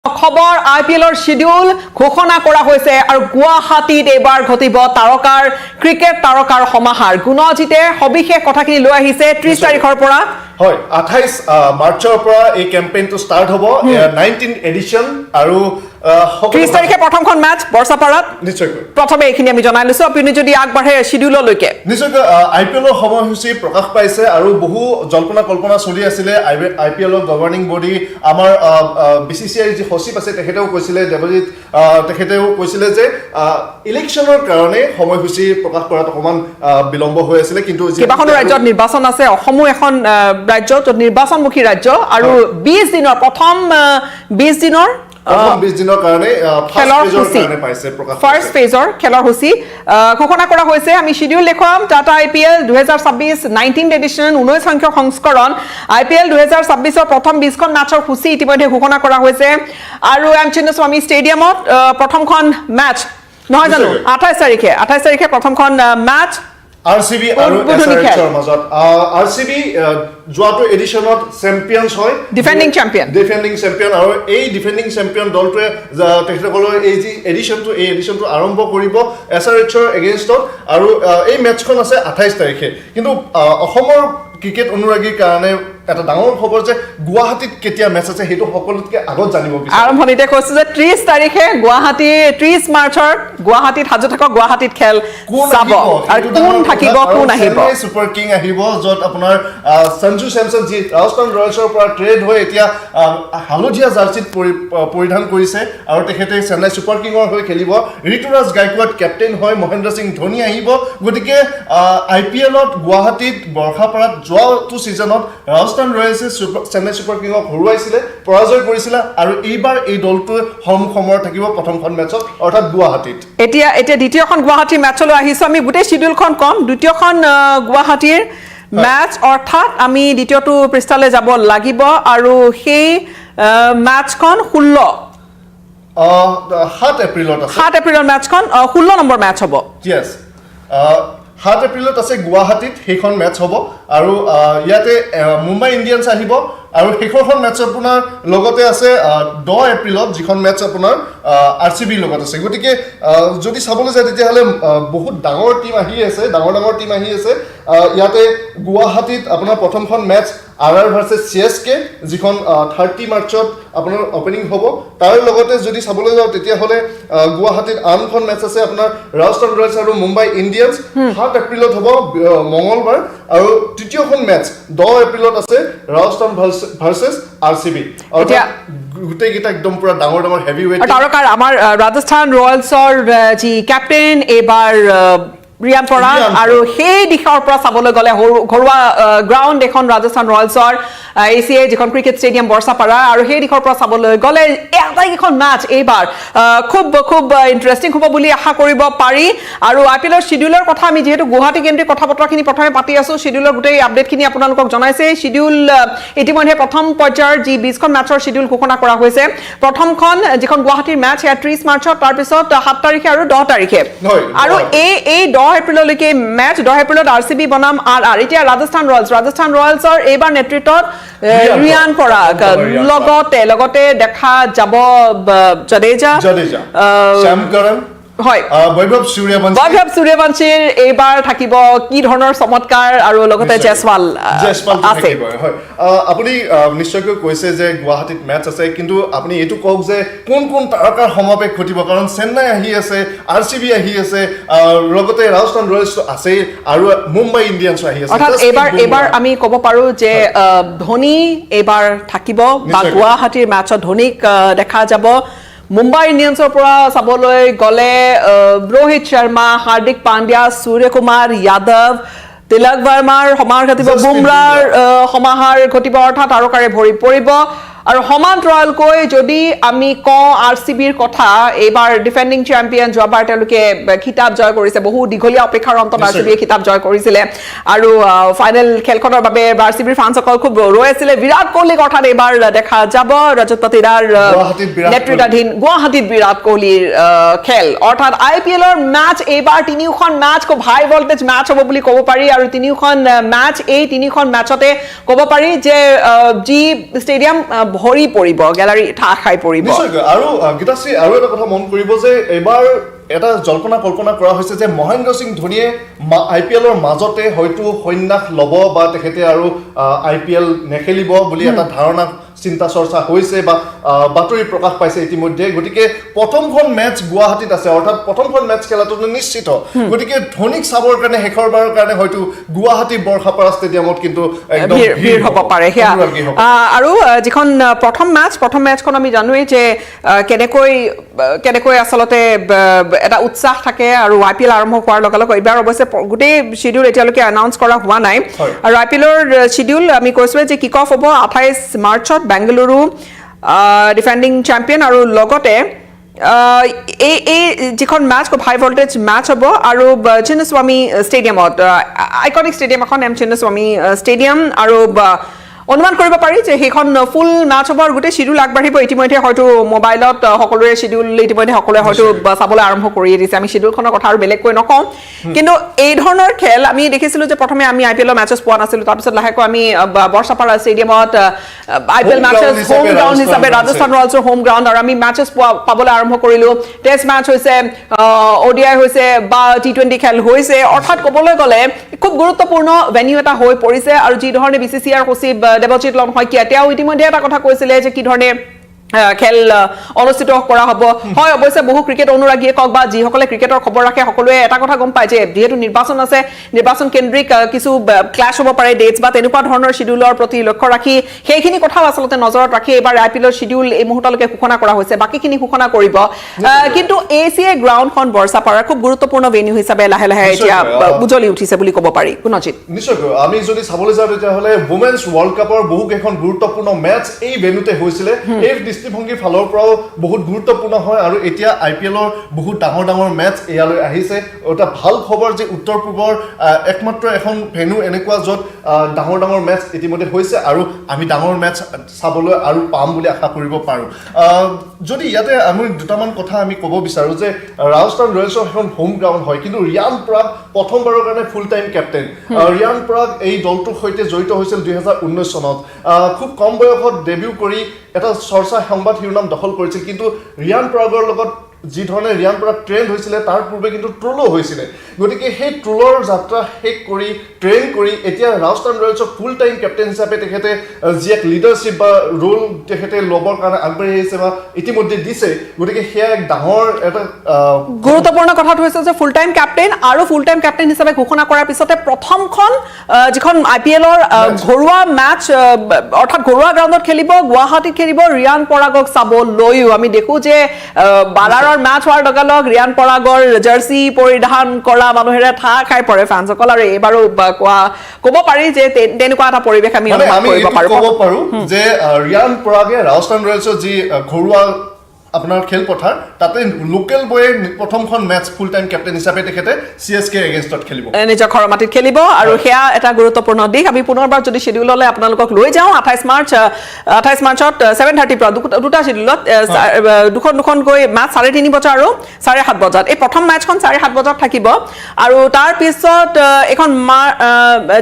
খবৰ আইপিএলৰ শিডিউল ঘোষণা কৰা হৈছে আৰু গুৱাহাটীত এবাৰ ঘটিব তাৰকাৰ ক্ৰিকেট তাৰকাৰ সমাহাৰ গুণজিতে সবিশেষ কথাখিনি লৈ আহিছে 30 তাৰিখৰ পৰা হয় 28 মাৰ্চৰ পৰা এই কেম্পেইনটো ষ্টাৰ্ট হ'ব 19th এডিশন আৰু 30 তাৰিখে প্ৰথমখন ম্যাচ বৰ্ষাপাৰাত নিশ্চয়কৈ প্ৰথমে এইখিনি আমি জনাই লৈছো আপুনি যদি আগবাঢ়ে শিডিউললৈকে নিশ্চয়কৈ আইপিএলৰ সময়সূচী প্ৰকাশ পাইছে আৰু বহু জল্পনা কল্পনা চলি আছিলে আইপিএলৰ গভৰ্নিং বডি আমাৰ বিসিসিআই যি সচিব আছে তেখেতেও কৈছিলে দেৱজিৎ তেখেতেও কৈছিলে যে ইলেকশ্যনৰ কাৰণে সময়সূচী প্ৰকাশ কৰাত অকমান বিলম্ব হৈ আছিলে কিন্তু কেইবাখনো ৰাজ্যত নিৰ্বাচন আছে অসমো এখন ৰাজ্য নিৰ্বাচনমুখী ৰাজ্য আৰু 20 দিনৰ প্ৰথম 20 দিনৰ কাৰণে ফাৰ্ষ্ট ফেজৰ খেলৰ সূচী ঘোষণা কৰা হৈছে আমি শিডিউল দেখুৱাম টাটা আইপিএল 2026 19th এডিশন 19 সংখ্যক সংস্কৰণ আইপিএল 2026 ৰ প্ৰথম 20খন ম্যাচৰ সূচী ইতিমধ্যে ঘোষণা কৰা হৈছে আৰু এম চিন্নাস্বামী ষ্টেডিয়ামত প্ৰথমখন ম্যাচ নহয় জানো 28 তাৰিখে প্ৰথমখন ম্যাচ RCB আৰু SRHৰ মাজত RCB যোৱাটো এডিশনত চ্যাম্পিয়নছ হয় ডিফেন্ডিং চ্যাম্পিয়ন আৰু এই ডিফেন্ডিং চ্যাম্পিয়ন দলটোৱে তেখেতসকলৰ এই যি এডিশনটো আৰম্ভ কৰিব SRHৰ এগেইনষ্টত আৰু এই মেচখন আছে 28 তাৰিখে কিন্তু অসমৰ ক্ৰিকেট অনুৰাগীৰ কাৰণে এটা ডাঙৰ খবৰ যে গুৱাহাটীত কেতিয়া মেচ আছে হেতু সকলোতকে আগত জানিব বিচাৰে আৰম্ভণিতে কৈছে যে 30 তাৰিখে গুৱাহাটী 30 মাৰ্চৰ গুৱাহাটীত হাজু থাকক গুৱাহাটীত খেল চাব আৰু কোন থাকিব কোন আহিব সুপাৰ কিং আহিব যত আপোনাৰ সঞ্জু স্যামসন যি ৰাজস্থান ৰয়েলছৰ পৰা ট্ৰেড হৈ এতিয়া হালধীয়া জাৰ্চিত পৰিধান কৰিছে আৰু তেখেতে চেন্নাই সুপাৰ কিঙৰ হৈ খেলিব ঋতুৰাজ গায়কোৱাড কেপ্টেইন হয় মহেন্দ্ৰ সিং ধোনী আহিব গতিকে আইপিএলত গুৱাহাটীত বৰ্ষাপাৰাত যোৱাটো সিজনত ৰাজস্থান ৰয়েলছে চেন্নাই সুপাৰ কিঙক হৰুৱাইছিলে পৰাজয় কৰিছিল আৰু এইবাৰ এই দলটোৰ সমৰ থাকিব প্ৰথমখন মেচত অৰ্থাৎ গুৱাহাটীত এতিয়া দ্বিতীয়খন গুৱাহাটী মেচলৈ আহিছো আমি গোটেই শিডিউলখন কম দ্বিতীয়খন গুৱাহাটীৰ মেচ অৰ্থাৎ আমি দ্বিতীয়টো পৃষ্ঠালৈ যাব লাগিব আৰু সেই মেচখন 7 এপ্ৰিলত আছে 7 এপ্ৰিলৰ মেচখন 16 নম্বৰ মেচ হ'ব ইয়েস 7 এপ্ৰিলত আছে গুৱাহাটীত সেইখন মেচ হ'ব আৰু ইয়াতে মুম্বাই ইণ্ডিয়ানছ আহিব আৰু শেষৰখন মেচ আপোনাৰ লগতে আছে 10 এপ্ৰিলত যিখন মেচ আপোনাৰ RCB লগত আছে গতিকে যদি চাবলৈ যায় তেতিয়াহ'লে বহুত ডাঙৰ টিম আহি আছে ডাঙৰ টিম আহি আছে ইয়াতে গুৱাহাটীত আপোনাৰ প্ৰথমখন মেচ RR ভাৰ্চেছ CSK যিখন 30 মাৰ্চত আপোনাৰ ওপেনিং হ'ব তাৰ লগতে যদি চাবলৈ যাওঁ তেতিয়াহ'লে গুৱাহাটীত আনখন মেচ আছে আপোনাৰ ৰাজস্থান ৰয়েলছ আৰু মুম্বাই ইণ্ডিয়ানছ 7 এপ্ৰিলত হ'ব মঙলবাৰ আৰু তৃতীয়খন মেচ 10 এপ্ৰিলত আছে ৰাজস্থান ভাৰ্চেছ RCB এতিয়া গোটেইকেইটা একদম পুৰা ডাঙৰ হেভি ৱেট তাৰকাৰ আমাৰ ৰাজস্থান ৰয়েলছৰ যি কেপ্টেইন এবাৰ ৰিয়ান পৰাগ আৰু সেই দিশৰ পৰা চাবলৈ গ'লে ঘৰুৱা গ্ৰাউণ্ড এখন ৰাজস্থান ৰয়েলছৰ ACA যিখন ক্ৰিকেট ষ্টেডিয়াম বৰ্ষাপাৰা আৰু সেই দিশৰ পৰা চাবলৈ গ'লে আটাইকেইখন মেচ এইবাৰ খুব ইণ্টাৰেষ্টিং হ'ব বুলি আশা কৰিব পাৰি আৰু আইপিএলৰ শিডিউলৰ কথা আমি যিহেতু গুৱাহাটী কেন্দ্ৰিক কথা বতৰাখিনি প্ৰথমে পাতি আছো শিডিউলৰ গোটেই আপডেটখিনি আপোনালোকক জনাইছে শিডিউল ইতিমধ্যে প্ৰথম পৰ্যায়ৰ যি 20খন মেচৰ শিডিউল ঘোষণা কৰা হৈছে প্ৰথমখন যিখন গুৱাহাটীৰ মেচ সেয়া 30 মাৰ্চত তাৰপিছত 7 তাৰিখে আৰু 10 তাৰিখে আৰু এই 10 এপ্ৰিললৈকে মেচ 10 এপ্ৰিলত RCB বনাম RR এতিয়া ৰাজস্থান ৰয়েলছৰ এইবাৰ নেতৃত্বত ৰিয়ান পৰাগ লগতে দেখা যাব জাদেজা শ্যাম কৰণ হয় বৈভৱ সূৰ্যবংশীৰ এইবাৰ থাকিব কি ধৰণৰ চমৎকাৰ আৰু লগতে জয়সৱাল আছে হয় আপুনি নিশ্চয়কৈ কৈছে যে গুৱাহাটীত মেচ আছে কিন্তু আপুনি এইটো কওক যে কোন তাৰকাৰ সমাৱেশ ঘটিব কাৰণ চেন্নাই আহি আছে RCB আহি আছে লগতে ৰাজস্থান ৰয়েলছ আছে আৰু মুম্বাই ইণ্ডিয়ানছ আহি আছে অৰ্থাৎ এইবাৰ আমি ক'ব পাৰো যে ধোনী এইবাৰ থাকিব বা গুৱাহাটীৰ মেচত ধোনীক দেখা যাব মুম্বাই ইণ্ডিয়ানছৰ পৰা চাবলৈ গ'লে ৰোহিত শৰ্মা হাৰ্দিক পাণ্ডিয়া সূৰ্যকুমাৰ যাদৱ তিলক ভাৰ্মাৰ সমাহাৰ ঘটিব বুমৰাৰ সমাহাৰ ঘটিব অৰ্থাৎ তাৰকাৰে ভৰি পৰিব আৰু সমান্তৰালকৈ যদি আমি কওঁ RCBৰ কথা এইবাৰ ডিফেন্ডিং চ্যাম্পিয়ন যোৱাবাৰ তেওঁলোকে খিতাপ জয় কৰিছে বহু দীঘলীয়া অপেক্ষাৰ অন্তত RCBয়ে খিতাপ জয় কৰিছিলে আৰু ফাইনেল খেলখনৰ বাবে RCBৰ ফানসকল খুব ৰৈ আছিলে বিৰাট কোহলিক অৰ্থাৎ এইবাৰ দেখা যাব ৰজত পাটিদাৰ নেতৃত্বাধীন গুৱাহাটীত বিৰাট কোহলিৰ খেল অৰ্থাৎ আইপিএলৰ মেচ এইবাৰ তিনিখন মেচ খুব হাই ভল্টেজ মেচ হ'ব বুলি ক'ব পাৰি আৰু তিনিখন মেচ এই তিনিখন মেচতে ক'ব পাৰি যে যি ষ্টেডিয়াম ভৰি পৰিব গেলাৰী ঠাহ খাই পৰিব নিশ্চয়কৈ আৰু গীতাশ্ৰী আৰু এটা কথা মন কৰিব যে এবাৰ এটা জল্পনা কল্পনা কৰা হৈছে যে মহেন্দ্ৰ সিং ধোনীয়ে IPLৰ মাজতে হয়তো সন্যাস ল'ব বা তেখেতে আৰু IPL নেখেলিব বুলি এটা ধাৰণা চিন্তা চৰ্চা হৈছে বা বাতৰি প্ৰকাশ পাইছে ইতিমধ্যে গতিকে প্ৰথমখন মেচ গুৱাহাটীত আছে অৰ্থাৎ প্ৰথমখন মেচ খেলাটো নিশ্চিত গতিকে ধোনীক চাবৰ কাৰণে শেষৰবাৰৰ কাৰণে হয়তো গুৱাহাটী বৰ্ষাপাৰা ষ্টেডিয়ামত কিন্তু একদম ভিৰ হ'ব পাৰে সেয়া আৰু যিখন প্ৰথম মেচখন আমি জানোৱেই যে কেনেকৈ আচলতে এটা উৎসাহ থাকে আৰু IPL আৰম্ভ হোৱাৰ লগে লগে এইবাৰ অৱশ্যে গোটেই শিডিউল এতিয়ালৈকে এনাউন্স কৰা হোৱা নাই আৰু IPLৰ শিডিউল আমি কৈছোৱে যে কিক অফ হ'ব 28 মাৰ্চত বেংগালুৰু ডিফেন্ডিং চেম্পিয়ন আৰু লগতে এই যিখন মেচ হাই ভল্টেজ মেচ হ'ব আৰু চিন্নস্বামী ষ্টেডিয়ামত আইকনিক ষ্টেডিয়াম এখন চিন্নস্বামী ষ্টেডিয়াম আৰু অনুমান কৰিব পাৰি যে সেইখন ফুল মেচ হ'ব আৰু গোটেই শিডিউল আগবাঢ়িব ইতিমধ্যে হয়তো মোবাইলত সকলোৰে শিডিউল ইতিমধ্যে সকলোৱে হয়তো চাবলৈ আৰম্ভ কৰিয়ে দিছে আমি শিডিউলখনৰ কথা আৰু বেলেগকৈ নকওঁ কিন্তু এই ধৰণৰ খেল আমি দেখিছিলোঁ যে প্ৰথমে আমি IPLৰ মেচেছ পোৱা নাছিলোঁ তাৰপিছত লাহেকৈ আমি বৰ্ষাপাৰা ষ্টেডিয়ামত IPL মেচেছ হোম গ্ৰাউণ্ড হিচাপে ৰাজস্থান ৰয়েলছৰ হোম গ্ৰাউণ্ড আৰু আমি মেচেছ পাবলৈ আৰম্ভ কৰিলোঁ টেষ্ট মেচ হৈছে ODI হৈছে বা T20 খেল হৈছে অৰ্থাৎ ক'বলৈ গ'লে খুব গুৰুত্বপূৰ্ণ ভেনিউ এটা হৈ পৰিছে আৰু যি ধৰণে BCCR সচিব দেৱজিৎ লম্হইকিয়া তেওঁ ইতিমধ্যে এটা কথা কৈছিলে যে কি ধৰণে খেল অনুষ্ঠিত কৰা হ'ব হয় অৱশ্যে বহু ক্ৰিকেট অনুৰাগীয়ে কওক বা যিসকলে ক্ৰিকেটৰ খবৰ ৰাখে সকলোৱে এটা কথা গম পায় যে যেহেতু নিৰ্বাচন আছে নিৰ্বাচন কেন্দ্ৰিক কিছু ক্লাছ হ'ব পাৰে ডেটছ বা তেনেকুৱা ধৰণৰ শিডিউলৰ প্ৰতি লক্ষ্য ৰাখি সেইখিনি কথাও আচলতে নজৰত ৰাখি এবাৰ IPLৰ শিডিউল এই মুহূৰ্তলৈকে ঘোষণা কৰা হৈছে বাকীখিনি ঘোষণা কৰিব কিন্তু ACA গ্ৰাউণ্ডখন বৰ্ষাপাৰা খুব গুৰুত্বপূৰ্ণ ভেনিউ হিচাপে লাহে লাহে এতিয়া উজ্বলি উঠিছে বুলি ক'ব পাৰি গুণজিৎ নিশ্চয়কৈ আমি যদি চাবলৈ যাওঁ তেতিয়াহ'লে ৱুমেন্স ৱৰ্ল্ড কাপৰ বহুকেইখন গুৰুত্বপূৰ্ণ মেচ এই ভেন্যুতে হৈছিলে এই দৃষ্টিভংগীৰ ফালৰ পৰাও বহুত গুৰুত্বপূৰ্ণ হয় আৰু এতিয়া IPLৰ বহুত ডাঙৰ ডাঙৰ মেচ ইয়ালৈ আহিছে এটা ভাল খবৰ যে উত্তৰ পূবৰ একমাত্ৰ এখন ভেন্যু এনেকুৱা য'ত ডাঙৰ ডাঙৰ মেচ ইতিমধ্যে হৈছে আৰু আমি ডাঙৰ মেচ চাবলৈ আৰু পাম বুলি আশা কৰিব পাৰোঁ যদি ইয়াতে আমি দুটামান কথা আমি ক'ব বিচাৰোঁ যে ৰাজস্থান ৰয়েলছৰ এখন হোম গ্ৰাউণ্ড হয় কিন্তু ৰিয়ান পৰাগ প্ৰথমবাৰৰ কাৰণে full time captain Riyan Parag এই দলটোৰ সৈতে জড়িত হৈছিল 2019 চনত খুব কম বয়সত ডেবিউ কৰি এটা চৰ্চা সংবাদ শিৰোনাম দখল কৰিছিল কিন্তু ৰিয়ান পৰাগৰ লগত যি ধৰণে ৰিয়ান পৰাগ ট্ৰেণ্ড হৈছিলে তাৰ পূৰ্বে কিন্তু ট্ৰলো হৈছিলে গতিকে সেই ট্ৰলৰ যাত্ৰা শেষ কৰি ট্ৰেইন কৰি এতিয়া ৰাজস্থান ৰয়েলছৰ ফুল টাইম কেপ্টেইন হিচাপে তেখেতে যি এক লিডাৰশ্বিপ বা ৰোল তেখেতে ল'বৰ কাৰণে আগবাঢ়ি আহিছে বা ইতিমধ্যে দিছে গতিকে সেয়া এক ডাঙৰ এটা গুৰুত্বপূৰ্ণ কথাটো হৈছে যে ফুল টাইম কেপ্টেইন আৰু ফুল টাইম কেপ্টেইন হিচাপে ঘোষণা কৰাৰ পিছতে প্ৰথমখন যিখন IPLৰ ঘৰুৱা মেচ অৰ্থাৎ ঘৰুৱা গ্ৰাউণ্ডত খেলিব গুৱাহাটীত খেলিব ৰিয়ান পৰাগক চাবলৈও আমি দেখোঁ যে বালাৰৰ মেচ হোৱাৰ লগে লগে ৰিয়ান পৰাগৰ জাৰ্চি পৰিধান কৰা মানুহেৰে ঠাহ খাই পৰে ফেন্সকল আৰু এইবাৰো ক'ব পাৰি যে তেনেকুৱা এটা পৰিৱেশ আমি অনুভৱ কৰিব পাৰোঁ যে ৰিয়ান পৰাগে ৰাজস্থান ৰয়েলছৰ যি ঘৰুৱা আপোনাৰ খেলপথাৰ তাতে লোকেল বয়ে প্ৰথমখন মেচ ফুল টাইম কেপ্টেইন হিচাপে তেখেতে CSK এগেইনষ্টত খেলিব নিজৰ ঘৰৰ মাটিত খেলিব আৰু সেয়া এটা গুৰুত্বপূৰ্ণ দিশ আমি পুনৰবাৰ যদি শিডিউললৈ আপোনালোকক লৈ যাওঁ 28 মাৰ্চত 7:30 পৰা দুটা শিডিউলত দুখনকৈ মেচ 3:30 বজা আৰু 7:30 বজাত এই প্ৰথম মেচখন 7:30 বজাত থাকিব আৰু তাৰ পিছত এখন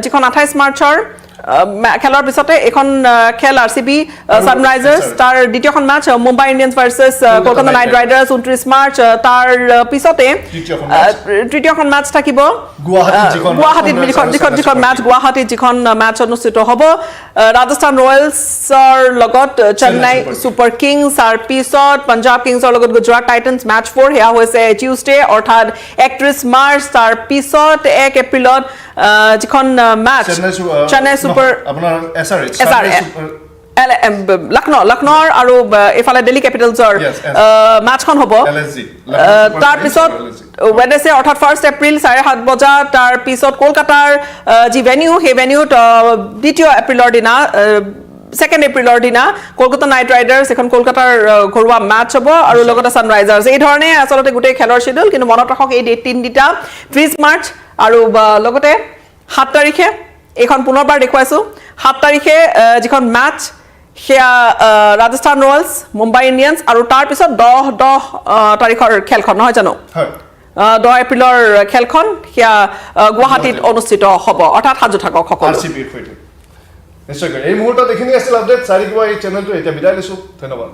যিখন 28 মাৰ্চৰ খেলৰ পিছতে এখন খেল RCB সানৰাইজাৰ্ছ তাৰ দ্বিতীয়খন match Mumbai Indians versus Kolkata night riders 29 March তাৰ পিছতে তৃতীয়খন মেচ থাকিব গুৱাহাটীত যিখন মেচ অনুষ্ঠিত হ'ব ৰাজস্থান ৰয়েলছৰ লগত চেন্নাই ছুপাৰ কিংছ তাৰ পিছত পাঞ্জাৱ কিংছৰ লগত গুজৰাট টাইটানছ মেচ 4 সেয়া হৈছে টিউজডে অৰ্থাৎ 31 মাৰ্চ তাৰ পিছত 1 এপ্ৰিলত যিখন মেচ চেন্নাই আপোনাৰ লক্ষ্ণৌৰ আৰু এফালে দিল্লী কেপিটেলছৰ মেচখন হ'ব তাৰপিছত ৱেডনেছডে অৰ্থাৎ 1 এপ্ৰিল 7:30 বজাত তাৰ পিছত কলকাতাৰ যি ভেনিউ সেই ভেনিউত 2 এপ্ৰিলৰ দিনা 2 এপ্ৰিলৰ দিনা কলকাতা নাইট ৰাইডাৰ্ছ এখন কলকাতাৰ ঘৰুৱা মেচ হ'ব আৰু লগতে সানৰাইজাৰ্ছ এই ধৰণে আচলতে গোটেই খেলৰ শিডিউল কিন্তু মনত ৰাখক এই ডেট তিনিটা 30 মাৰ্চ আৰু লগতে 7 তাৰিখে এইখন পুনৰবাৰ দেখুৱাইছোঁ 7 তাৰিখে যিখন মেচ সেয়া ৰাজস্থান ৰয়েলছ মুম্বাই ইণ্ডিয়ানছ আৰু তাৰ পিছত 10 তাৰিখৰ খেলখন নহয় জানো 10 এপ্ৰিলৰ খেলখন সেয়া গুৱাহাটীত অনুষ্ঠিত হ'ব অৰ্থাৎ সাজু থাকক সকলো নিশ্চয়কৈ এই মুহূৰ্তত এইখিনি আছিল আপডেট চাই থাকিব এই চেনেলটো এতিয়া বিদায় লৈছোঁ ধন্যবাদ